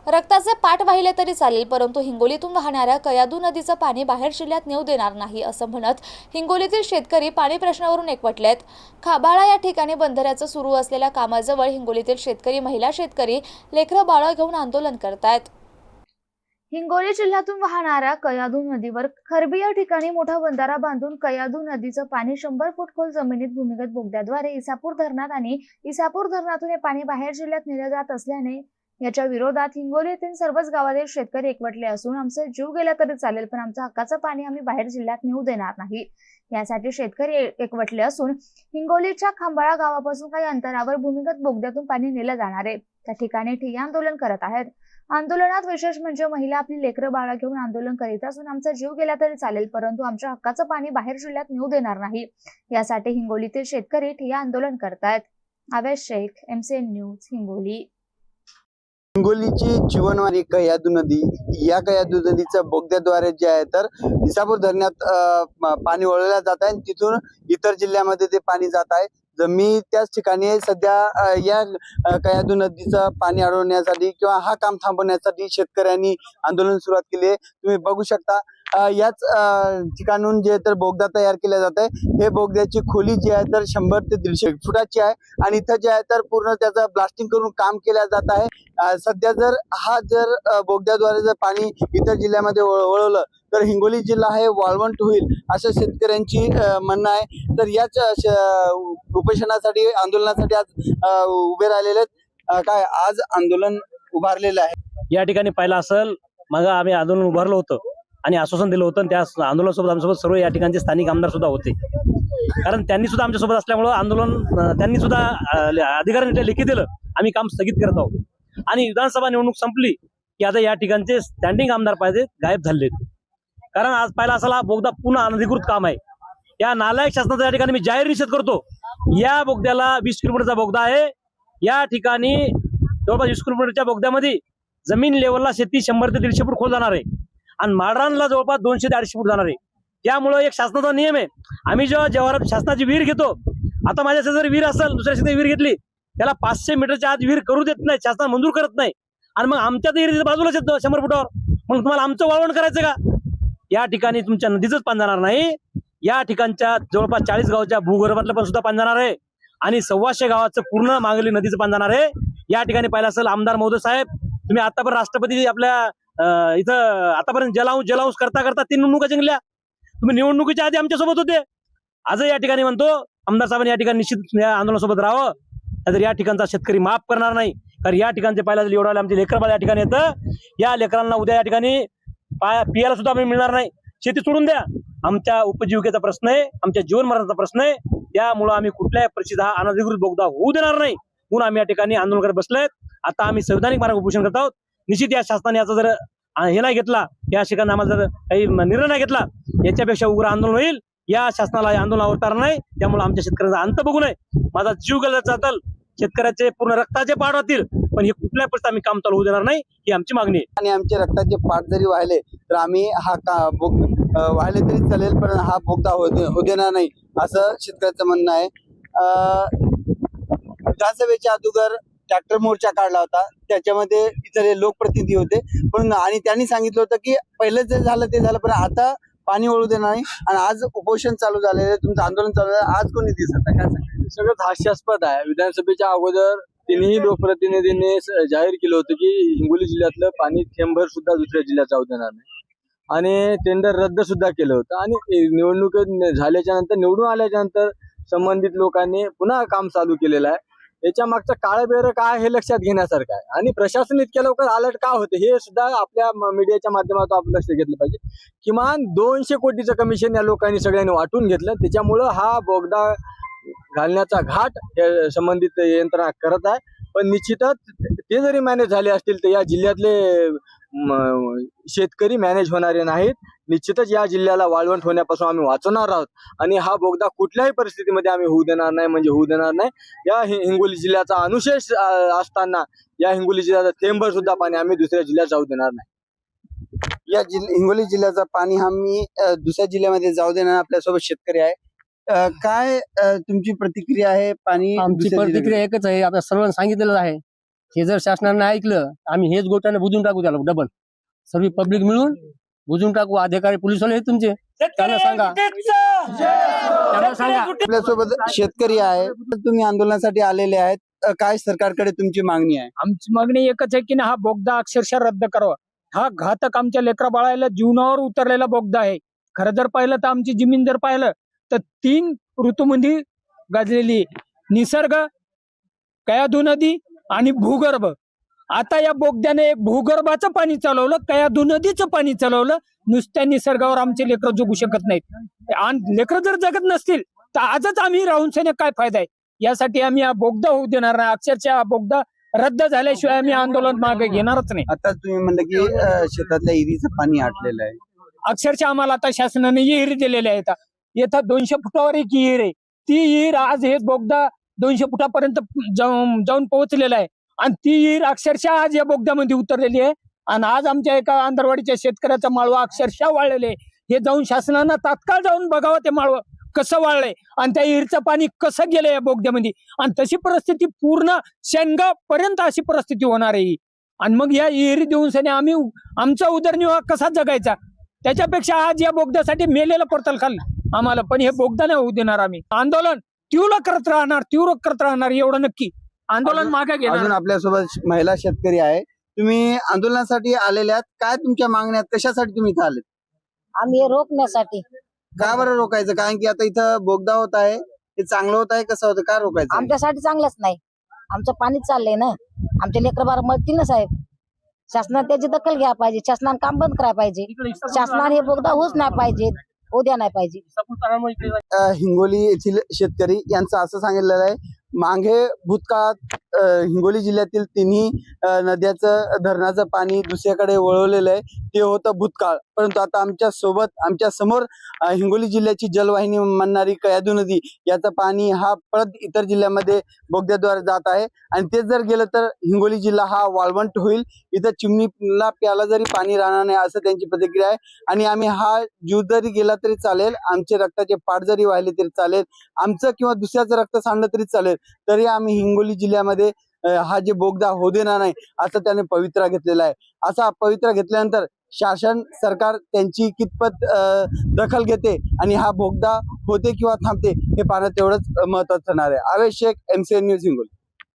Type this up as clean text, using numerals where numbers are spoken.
रक्ताचे पाठ वाहिले तरी चालेल, परंतु हिंगोलीतून वाहणाऱ्या कयाधू नदीचं पाणी बाहेर जिल्ह्यात नेऊ देणार नाही असं म्हणत हिंगोलीतील शेतकरी पाणी प्रश्नावरून एकवटलेत. खाबाळा या ठिकाणी बंधाऱ्याचं सुरू असलेल्या कामाजवळ हिंगोलीतील शेतकरी, महिला शेतकरी लेकरं बाळं घेऊन आंदोलन करतायत. हिंगोली जिल्ह्यातून वाहणाऱ्या कयाधू नदीवर खरबी या ठिकाणी मोठा बंधारा बांधून कयाधू नदीचं पाणी 100 फूट खोल जमिनीत भूमिगत बोगद्याद्वारे इसापूर धरणात आणि इसापूर धरणातून हे पाणी बाहेर जिल्ह्यात नेले जात असल्याने याच्या विरोधात हिंगोलीतील सर्वच गावातील शेतकरी एकवटले असून आमचा जीव गेला तरी चालेल, पण आमचं हक्काचं पाणी आम्ही बाहेर जिल्ह्यात नेऊ देणार नाही. यासाठी शेतकरी एकवटले असून हिंगोलीच्या खांबाळा गावापासून काही अंतरावर भूमिगत बोगद्यातून पाणी नेलं जाणार आहे. त्या ठिकाणी ठिय्या आंदोलन करत आहेत. आंदोलनात विशेष म्हणजे महिला आपली लेकरं बाळं घेऊन आंदोलन करीत असून आमचा जीव गेला तरी चालेल, परंतु आमच्या हक्काचं पाणी बाहेर जिल्ह्यात नेऊ देणार नाही. यासाठी हिंगोलीतील शेतकरी ठिय्या आंदोलन करतायत. आवेश शेख, MCN न्यूज, हिंगोली. हिंगोलीची जीवनवाणी कयाधू नदी, या कयाधू नदीच्या बोगद्याद्वारे जे आहे तर इसापूर धरणात पाणी वळवलं जात आहे. तिथून इतर जिल्ह्यामध्ये ते पाणी जात आहे. मी त्याच ठिकाणी सध्या या कयाधू नदीचं पाणी अडवण्यासाठी किंवा हा काम थांबवण्यासाठी शेतकऱ्यांनी आंदोलन सुरुवात केली आहे. तुम्ही बघू शकता याच ठिकाणून जे तर बोगदा तयार केला जात आहे. हे बोगद्याची खोली जी आहे तर 100 ते 150 फुटाची आहे आणि इथं जे आहे तर पूर्ण त्याचं ब्लास्टिंग करून काम केलं जात आहे. सध्या जर बोगद्याद्वारे जर पाणी इतर जिल्ह्यामध्ये वळवलं तर हिंगोली जिल्हा हे वाळवंट होईल असं शेतकऱ्यांची म्हणणं आहे. तर याच उपोषणासाठी, आंदोलनासाठी आज उभे राहिलेले आहेत. काय आज आंदोलन उभारलेलं आहे? या ठिकाणी पाहिलं असेल, मग आम्ही आंदोलन उभारलं होतं आणि आश्वासन दिलं होतं. त्या आंदोलनासोबत आमच्यासोबत सर्व या ठिकाणचे स्थानिक आमदार सुद्धा होते, कारण त्यांनी सुद्धा आमच्यासोबत असल्यामुळं आंदोलन त्यांनी सुद्धा अधिकाऱ्यांनी लिखित दिलं, आम्ही काम स्थगित करत आहोत. आणि विधानसभा निवडणूक संपली की आता या ठिकाणचे स्टँडिंग आमदार पाहिजे गायब झालेत. कारण आज पाहिला असाल, हा बोगदा पुन्हा अनधिकृत काम आहे. या नालायक शासनाचा या ठिकाणी मी जाहीर निषेध करतो. या बोगद्याला 20 किलोमीटरचा बोगदा आहे. या ठिकाणी जवळपास 20 किलोमीटरच्या बोगद्यामध्ये जमीन लेवलला शेती 100 ते 150 फूट खोल जाणार आहे आणि माळरानला जवळपास 200 ते 250 फूट जाणार आहे. त्यामुळं एक शासनाचा नियम आहे, आम्ही जेव्हा शासनाची विहीर घेतो, आता माझ्या शेजारी विहीर असेल, दुसऱ्या शेजारी विहीर घेतली, त्याला 500 मीटरच्या आत विहीर करू देत नाही, शासन मंजूर करत नाही. आणि मग आमच्या विहिरीच्या बाजूलाच येतं 100 फुटावर, मग तुम्हाला आमचं वाळवण करायचं का? या ठिकाणी तुमच्या नदीचंच पाणी जाणार नाही. या ठिकाणच्या जवळपास 40 गावाच्या भूगर्भातलं पण सुद्धा पाणी जाणार आहे आणि 125 गावाचं पूर्ण मांगली नदीचं पाणी जाणार आहे. या ठिकाणी पाहिलं असेल, आमदार महोदय साहेब, तुम्ही आतापर्यंत राष्ट्रपती आपल्या इथं आतापर्यंत जलहाऊस करता 3 निवडणुका जिंकल्या. तुम्ही निवडणुकीच्या आधी आमच्यासोबत होते. आजही या ठिकाणी म्हणतो, आमदार साहेबांनी या ठिकाणी निश्चित या आंदोलनासोबत राहावं, तर या ठिकाणचा शेतकरी माफ करणार नाही. कारण या ठिकाणचे पाहिलं एवढं आमचे लेकरबाळ या ठिकाणी येतं, या लेकरांना उद्या या ठिकाणी पियाला सुद्धा मिळणार नाही. शेती सोडून द्या, आमच्या उपजीविकेचा प्रश्न आहे, आमच्या जीवन मरणाचा प्रश्न आहे. त्यामुळं आम्ही कुठल्याही परिस्थितीत हा अनधिकृत बोगदा होऊ देणार नाही म्हणून आम्ही या ठिकाणी आंदोलन करत बसलोय. आता आम्ही संविधानिक मार्ग उपोषण करत आहोत. निश्चित या शासनाने याचा जर हे नाही घेतला, या ठिकाणी आम्हाला जर काही निर्णय नाही घेतला, याच्यापेक्षा उग्र आंदोलन होईल. या शासनाला या आंदोलन अवतार नाही. त्यामुळे आमच्या शेतकऱ्यांचा अंत बघू नये. माझा जीव गेला चालेल, शेतकऱ्याचे पूर्ण रक्ताचे पाठ होतील, पण हे कुठल्याही परिस्थितीत आम्ही काम चालू होऊ देणार नाही, ही आमची मागणी आहे. आणि आमचे रक्ताचे पाठ जरी वाहिले तर आम्ही वाहिले तरी चालेल, पण हा बोगदा होऊ देणार नाही असं शेतकऱ्याचं म्हणणं आहे. विधानसभेच्या अगोदर ट्रॅक्टर मोर्चा काढला होता, त्याच्यामध्ये इतर लोकप्रतिनिधी होते, पण आणि त्यांनी सांगितलं होतं की पहिलं जे झालं ते झालं, पण आता पाणी वळू देणार नाही. आणि आज उपोषण चालू झालेलं, तुमचं आंदोलन चालू झालं, आज कोणी दिसत काय सांगितलं? सगळं हास्यास्पद आहे. विधानसभेच्या अगोदर तिन्ही लोकप्रतिनिधींनी जाहीर केलं होतं की हिंगोली जिल्ह्यातलं पाणी थेंबभर सुद्धा दुसऱ्या जिल्ह्यात जाऊ देणार नाही आणि टेंडर रद्द सुद्धा केलं होतं. आणि निवडणूक झाल्याच्या नंतर, निवडून आल्याच्या नंतर संबंधित लोकांनी पुन्हा काम चालू केलेलं आहे. याच्या मागचं काळं बेरं काय हे लक्षात घेण्यासारखं आहे. आणि प्रशासन इतक्या लवकर अलर्ट का होते हे सुद्धा आपल्या मीडियाच्या माध्यमातून आपण लक्ष घेतलं पाहिजे. किमान 200 कोटीचं कमिशन या लोकांनी सगळ्यांनी वाटून घेतलं. त्याच्यामुळं हा बोगदा घालण्याचा घाट संबंधित यंत्रणा करत आहे. पण निश्चितच ते जरी मॅनेज झाले असतील तर या जिल्ह्यातले शेतकरी मॅनेज होणारे नाहीत. निश्चितच या जिल्ह्याला वाळवंट होण्यापासून आम्ही वाचवणार आहोत आणि हा बोगदा कुठल्याही परिस्थितीमध्ये आम्ही होऊ देणार नाही, म्हणजे होऊ देणार नाही. या हिंगोली जिल्ह्याचा अनुशेष असताना या हिंगोली जिल्ह्याचा थेंबभर सुद्धा पाणी आम्ही दुसऱ्या जिल्ह्यात जाऊ देणार नाही. या हिंगोली जिल्ह्याचा पाणी आम्ही दुसऱ्या जिल्ह्यामध्ये जाऊ देणार. आपल्यासोबत शेतकरी आहे, काय तुमची प्रतिक्रिया आहे? पाणी आमची प्रतिक्रिया एकच आहे, आपल्या सर्वांना सांगितलेलं आहे हे जर शासनानं ऐकलं आम्ही हेच गोट्याने बुजून टाकू त्याला डबल सर्व पब्लिक मिळून बुजून टाकू. अधिकारी पोलीसवाले आहेत तुमचे त्यांना सांगा आपल्यासोबत शेतकरी आहे, तुम्ही आंदोलनासाठी आलेले आहेत. काय सरकारकडे तुमची मागणी आहे? आमची मागणी एकच आहे की ना हा बोगदा अक्षरशः रद्द करावा. हा घातक आमच्या लेकरा बाळाला जीवनावर उतरलेला बोगदा आहे. खरं जर पाहिलं तर आमची जमीन जर पाहिलं तर 3 ऋतूमध्ये गाजलेली निसर्ग, कयाधू नदी आणि भूगर्भ. आता या बोगद्याने एक भूगर्भाचं पाणी चालवलं, कयाधू नदीचं पाणी चालवलं. नुसत्या निसर्गावर आमचे लेकरं जगू शकत नाहीत. आणि लेकरं जर जगत नसतील तर आजच आम्ही राहून सेने काय फायदा आहे. यासाठी आम्ही हा बोगदा होऊ देणार नाही. अक्षरशः हा बोगदा रद्द झाल्याशिवाय आम्ही आंदोलन मागे घेणारच नाही. आता तुम्ही म्हणलं की शेतातल्या इरीचं पाणी आटलेलं आहे. अक्षरशः आम्हाला आता शासनाने विहीर दिलेल्या आहेत. इथं 200 फुटावर एक विहीर आहे. ती विहीर आज हे बोगदा 200 फुटापर्यंत जाऊन पोहोचलेला आहे. आणि ती विहीर अक्षरशः आज या बोगद्यामध्ये उतरलेली आहे. आणि आज आमच्या एका आंधरवाडीच्या शेतकऱ्याचा माळवा अक्षरशः वाळलेले. हे जाऊन शासनानं तात्काळ जाऊन बघावं ते माळवं कसं वाळलंय आणि त्या विहीरचं पाणी कसं गेलंय या बोगद्यामध्ये. आणि तशी परिस्थिती पूर्ण शेंगापर्यंत अशी परिस्थिती होणार आहे. आणि मग या विहिरी देऊन सने आम्ही आमचा उदरनिर्वाह कसा जगायचा. त्याच्यापेक्षा आज या बोगद्यासाठी मेलेलं पडतल खाल्लं आम्हाला. पण हे बोगदा नाही होऊ देणार. आम्ही आंदोलन तीव्र करत राहणार एवढं नक्की. आंदोलन मागे घेणार. अजून आपल्यासोबत महिला शेतकरी आहे. तुम्ही आंदोलनासाठी आलेल्या आहात. काय तुमच्या मागण्या आहेत? कशासाठी तुम्ही इथं आले? आम्ही हे रोखण्यासाठी. का बरं रोखायचं? कारण की आता इथं बोगदा होत आहे, हे चांगलं होत आहे, कसं होतं, का रोखायचं? आमच्यासाठी चांगलंच नाही. आमचं पाणीच चाललंय ना. आमचे लेकर बाळ मरतील ना साहेब. शासनाने त्याची दखल घ्या पाहिजे. शासनाने काम बंद करायला पाहिजे. शासनाने हे बोगदा होऊच नाही पाहिजे, उद्या नाही पाहिजे. हिंगोली येथील शेतकरी यांचं असं सांगितलेलं आहे, मागे भूतकाळात हिंगोली जिल्ह्यातील तिन्ही नद्याचं धरणाचं पाणी दुसऱ्याकडे वळवलेलं आहे. ते होतं भूतकाळ. परंतु आता आमच्या समोर हिंगोली जिल्ह्याची जलवाहिनी म्हणणारी कयाधू नदी याचं पाणी हा परत इतर जिल्ह्यामध्ये बोगद्याद्वारे जात आहे. आणि तेच जर गेलं तर हिंगोली जिल्हा हा वाळवंट होईल. इथं चिमणीला प्याला जरी पाणी राहणार नाही असं त्यांची प्रतिक्रिया आहे. आणि आम्ही हा जीव जरी गेला तरी चालेल, आमचे रक्ताचे पाठ जरी वाहिले तरी चालेल, आमचं किंवा दुसऱ्याचं रक्त सांडलं तरी चालेल, तरी आम्ही हिंगोली जिल्ह्यामध्ये हा जे बोगदा होऊ देणार नाही असं त्याने पवित्रा घेतलेला आहे. असा पवित्रा घेतल्यानंतर शासन सरकार त्यांची कितपत दखल घेते आणि हा बोगदा होते किंवा थांबते हे पाहणं तेवढंच महत्वाचं ठरणार आहे. आवेश शेख, MCN न्यूज, हिंगोली.